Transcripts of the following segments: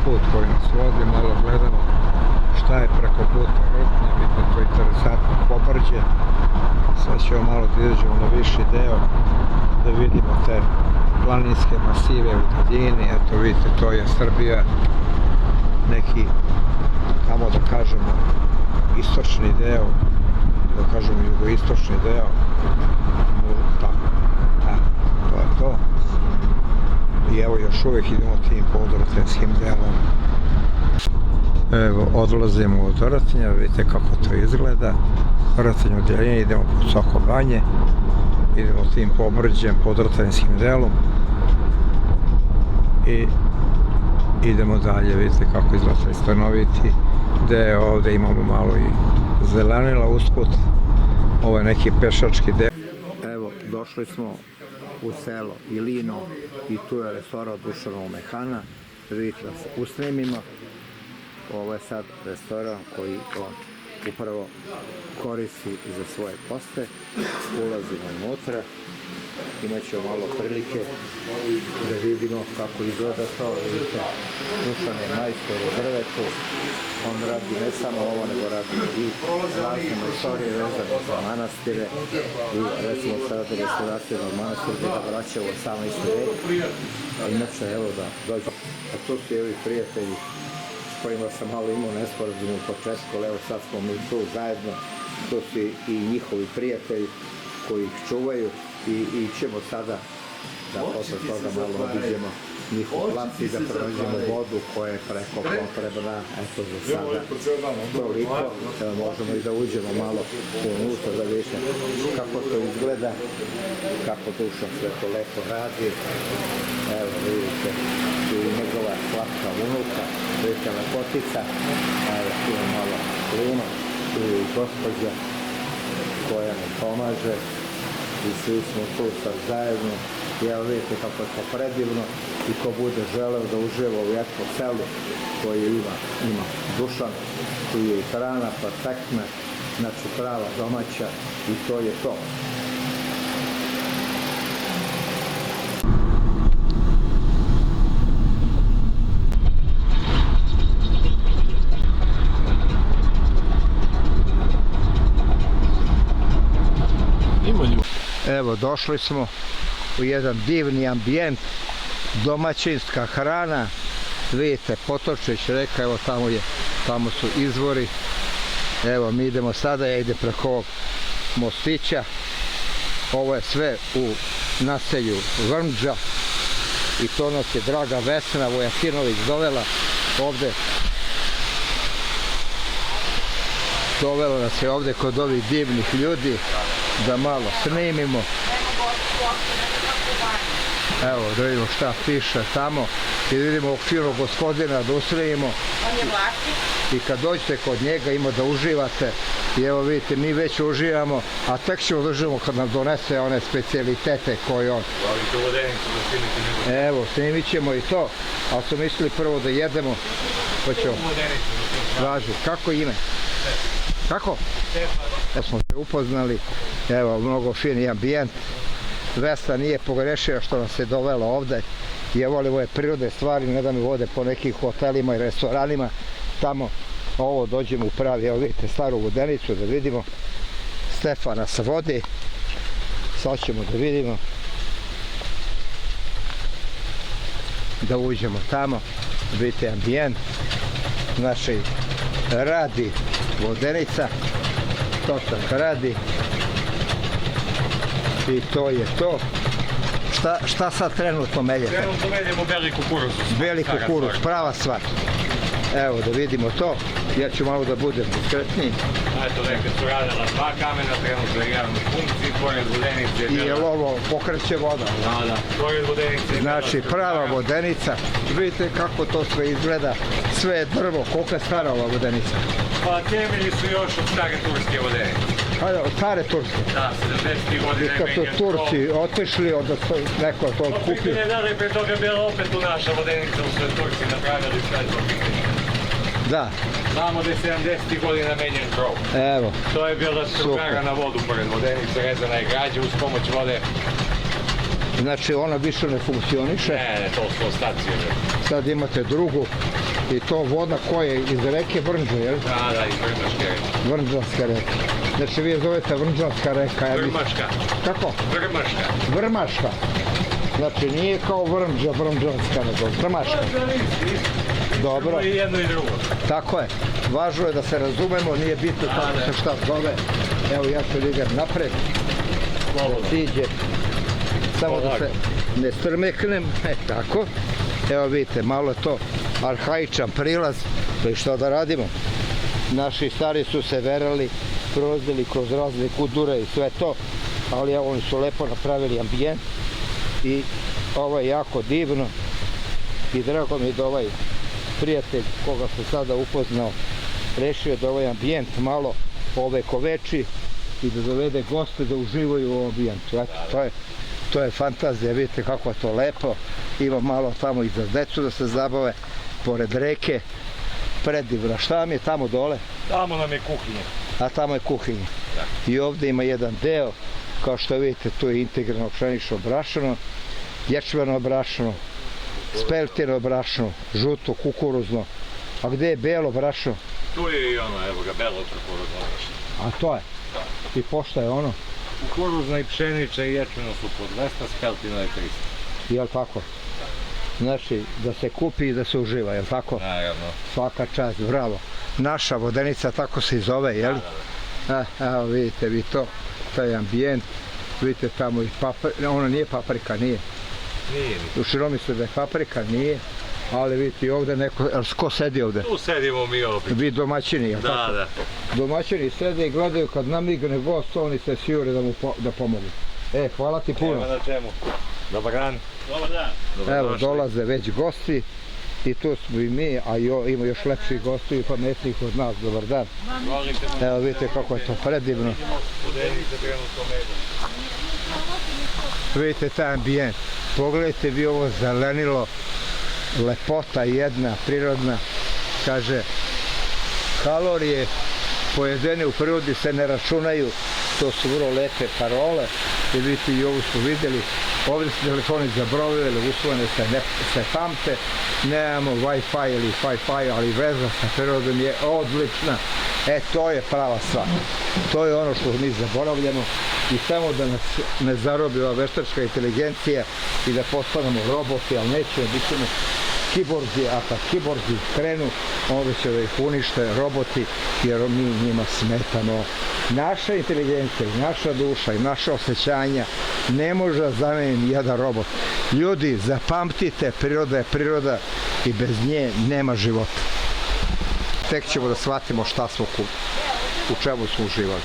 put koji nas vodi, malo gledamo šta je preko puta Rtnje, vidite to je interesantno pobrđe. Sad ćemo malo da izađemo na viši deo, da vidimo te planinske masive u daljini. Eto vidite, to je Srbija, neki, tamo da kažemo, istočni deo, da kažemo jugoistočni deo, tamo, to je to. I evo još uvijek idemo tim podorotenskim delom. Evo, odlazimo od Rtnja, vidite kako to izgleda. Rtnje u daljini, idemo pod Soko Banje, idemo tim pobrđem, podorotenskim delom i idemo dalje, vidite kako izgleda stanoviti deo. Ovde imamo malo i zelenila usput, ovo je neki pešački deo. Evo, došli smo u selo Ilino i tu je restoran Dušanovog mehana, vidite nas u snimima. Ovo je sad restoran koji on upravo koristi za svoje poste. Ulazimo unutra, imat ćemo malo prilike da vidimo kako izgleda to. Vidite, Dušan je majstor u drvetu, on radi ne samo ovo, nego radi i razne istorije vezane za manastire i recimo sada restauracija na manastiru gdje ga vraća u 18. vek. Inače, evo da dođe. A tu su i ovi prijatelji s kojima sam malo imao nesporazum u početku, ali evo sad smo mi tu zajedno. Tu su i njihovi prijatelji koji ih čuvaju i ćemo sada da posle toga malo obiđemo njihov plac i da pronađemo vodu koja je preko potrebna. Eto za sada toliko, možemo i da uđemo malo unutra da vidite kako to izgleda, kako Dušan sve to lepo radi. Evo vidite, tu je njegova slatka unuka, vidite lepotica, evo tu je malo klima, tu je i gospođa koja nam pomaže i svi smo tu sad zajedno. I evo vidite kako je to predivno i ko bude želeo da uživa u etno selu koje ima Dušan, tu je i hrana perfektna, znači prava domaća i to je to. Evo, došli smo u jedan divni ambijent, domaćinska hrana, vidite, Potočić reka, evo tamo su izvori. Evo, mi idemo sada, ja idem preko ovog mostića, ovo je sve u naselju Vrmđa i to nas je draga Vesna Vojatinović dovela ovde. Dovela nas je ovde kod ovih divnih ljudi da malo snimimo. Evo, da vidimo šta piše tamo i da vidimo ovog finog gospodina da usrejimo. I kad dođete kod njega ima da uživate. I evo vidite, mi već uživamo, a tek ćemo da uživamo kad nam donese one specijalitete koje on. Evo, snimit ćemo i to, ali smo mislili prvo da jedemo. Važi, kako ime? Kako? Evo smo se upoznali, evo, mnogo fini ambijent. Vesna nije pogrešila što nas je dovela ovde i je voli ove prirodne stvari, ne da mi vode po nekim hotelima i restoranima. Tamo, ovo dođemo u pravi, evo vidite, staru Vodenicu da vidimo. Stefana sa vodi. Sad ćemo da vidimo. Da uđemo tamo, vidite ambijent. Naši radi Vodenica, Tosak radi i to je to. Šta sad trenutno meljete? Trenutno meljemo beli kukuruz. Beli kukuruz, prava stvar. Evo da vidimo to, ja ću malo da budem diskretniji. Eto, nekad su radila dva kamena, trenutno je javno funkciji, pored Vodenice. I je ovo pokreće voda? Da, pored Vodenice. Znači prava Vodenica, vidite kako to sve izgleda, sve je drvo, koliko je stara ova Vodenica? Pa temelji su još od stare turske Vodenice. Od stare turske? Da, 70. godine. I kad su Turci otišli, onda neko to kupio. Pitanje da li pre toga bila opet u naša Vodenica, u sve Turci napravili sve to pitanje. Da. Znamo da je 70. godina menjen krov. Evo. To je bila struktara na vodu pored Vodenice, rezana je građa uz pomoć vode. Znači ona više ne funkcioniše? Ne, to su ostaci. Sad imate drugu I to voda koja je iz reke Vrnđa, jel? Da, iz Vrnđaške reke. Vrnđanska reka. Znači vi je zovete Vrnđanska reka. Vrmaška. Kako? Vrmaška. Vrmaška. Znači nije kao Vrnđa, Vrnđanska, nego Vrmaška. Dobro. I jedno i drugo. Tako je. Važno je da se razumemo, nije bitno kako se šta zove. Evo ja ću idem napred. Slobodno. Siđe. Samo da se ne strmeknem. Tako. Evo vidite, malo je to arhaičan prilaz. I što da radimo? Naši stari su se verali, prolazili kroz razne kudure i sve to. Ali evo oni su lepo napravili ambijent. I ovo je jako divno. I drago mi je da ovaj prijatelj koga sam sada upoznao rešio da ovaj ambijent malo ovekoveči i da dovede goste da uživaju u ambijentu. Eto, to je fantazija, vidite kako je to lepo. Ima malo tamo i za decu da se zabave, pored reke, predivno. Šta vam je tamo dole? Tamo nam je kuhinja. A tamo je kuhinja. I ovdje ima jedan deo, kao što vidite, tu je integralno pšenično brašno, ječmeno brašno, speltino brašno, žuto, kukuruzno. A gde je belo brašno? Tu je i ono, evo ga, belo kukuruzno brašno. A to je. I pošta je ono? Kukuruzna i pšenica i ječmeno su po 200, speltino je 300. Jel' tako? Znači, da se kupi i da se uživa, jel' tako? Naravno. Svaka čast, bravo. Naša Vodenica tako se i zove, jel'? Evo vidite vi to, taj ambijent. Vidite tamo i paprika, ono nije paprika, nije. Nije. U Širomislu da je paprika, nije. Ali vidite i ovdje neko, ko sedi ovdje? Tu sedimo mi ovdje. Vi domaćini, jel' tako? Da. Domaćini sede i gledaju kad namigne gost, oni se sjure da pomogu. Hvala ti puno. Nema na čemu. Dobar dan. Dobar dan. Evo, dolaze već gosti i tu smo i mi, a ima još lepših gosti i pametnijih od nas. Dobar dan. Evo vidite kako je to predivno. Vidite taj ambijent. Pogledajte vi ovo zelenilo, lepota jedna, prirodna. Kaže, kalorije pojedene u prirodi se ne računaju. To su vrlo lepe parole. I vidite i ovo smo vidjeli. Ovdje su telefoni zabrovili, usvojene se pamte. Nemamo Wi-Fi ili Fi-Fi, ali veza sa prirodom je odlična. To je prava stvar. To je ono što mi zaboravljamo. I samo da nas ne zarobi ova veštačka inteligencija i da postanemo roboti, ali nećemo, bit ćemo kiborzi, a kad kiborzi krenu, onda će da ih unište roboti, jer mi njima smetamo. Naša inteligencija i naša duša i naša osjećanja ne može da zameni jedan robot. Ljudi, zapamtite, priroda je priroda i bez nje nema života. Tek ćemo da shvatimo šta smo u čemu smo uživali.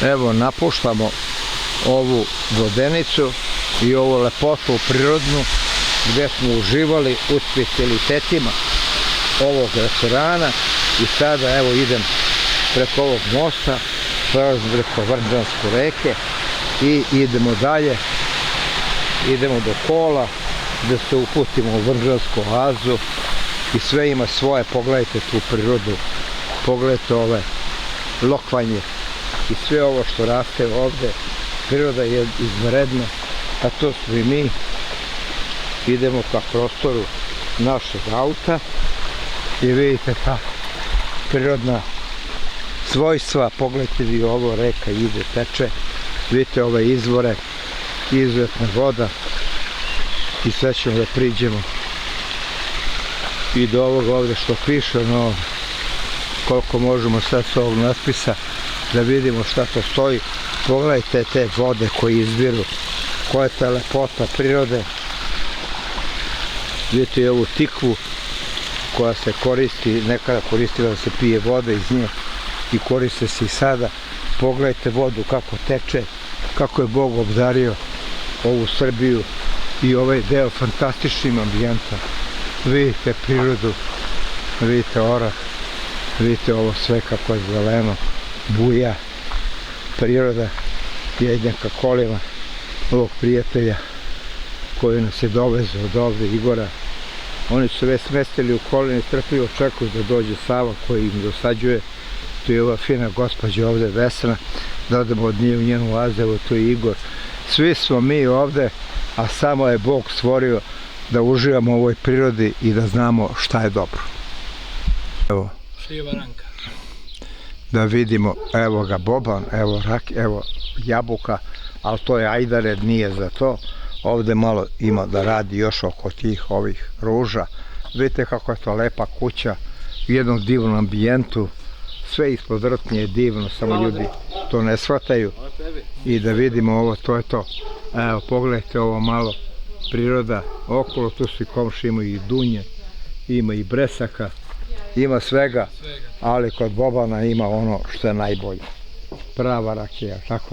Evo, napuštamo ovu Vodenicu i ovu lepotu prirodnu gdje smo uživali u specijalitetima ovog restorana i sada evo idem preko ovog mosta, prelazim preko Vrnđansku reke i idemo dalje, idemo do Kola da se uputimo u Vrnđansku oazu i sve ima svoje, pogledajte tu prirodu, pogledajte ove lokvanje i sve ovo što raste ovde, priroda je izvredna, a to smo i mi. Idemo ka prostoru našeg auta i vidite ta prirodna svojstva, pogledajte vi ovo, reka ide, teče, vidite ove izvore, izuzetna voda i sve ćemo da priđemo i do ovog ovde što piše, no koliko možemo sad s ovog natpisa da vidimo šta to stoji. Pogledajte te vode koje izviru, koja je ta lepota prirode. Vidite i ovu tikvu koja se koristi, nekada koristila da se pije voda iz nje i koriste se i sada. Pogledajte vodu kako teče, kako je Bog obdario ovu Srbiju i ovaj deo fantastičnim ambijentom. Vidite prirodu, vidite orah, vidite ovo sve kako je zeleno, buja, priroda. Ja idem ka kolima ovog prijatelja koji nas je dovezao od ovde, Igora. Oni su već smestili u kolini, strpljivo očekuju da dođe Sava koji im dosađuje. Tu je ova fina gospođa ovde, Vesna, da odemo od nje u njenu oazu, evo tu je Igor. Svi smo mi ovde, a samo je Bog stvorio da uživamo u ovoj prirodi i da znamo šta je dobro. Evo, da vidimo, evo ga boban, evo rak, evo jabuka, ali to je ajdared, nije za to. Ovde malo ima da radi još oko tih ovih ruža. Vidite kako je to lepa kuća u jednom divnom ambijentu. Sve ispod rtnje je divno, samo ljudi to ne shvataju. I da vidimo ovo, to je to. Evo, pogledajte ovo malo priroda okolo, tu su i komši, ima i dunje, ima i bresaka, ima svega, ali kod Bobana ima ono što je najbolje. Prava rakija, tako.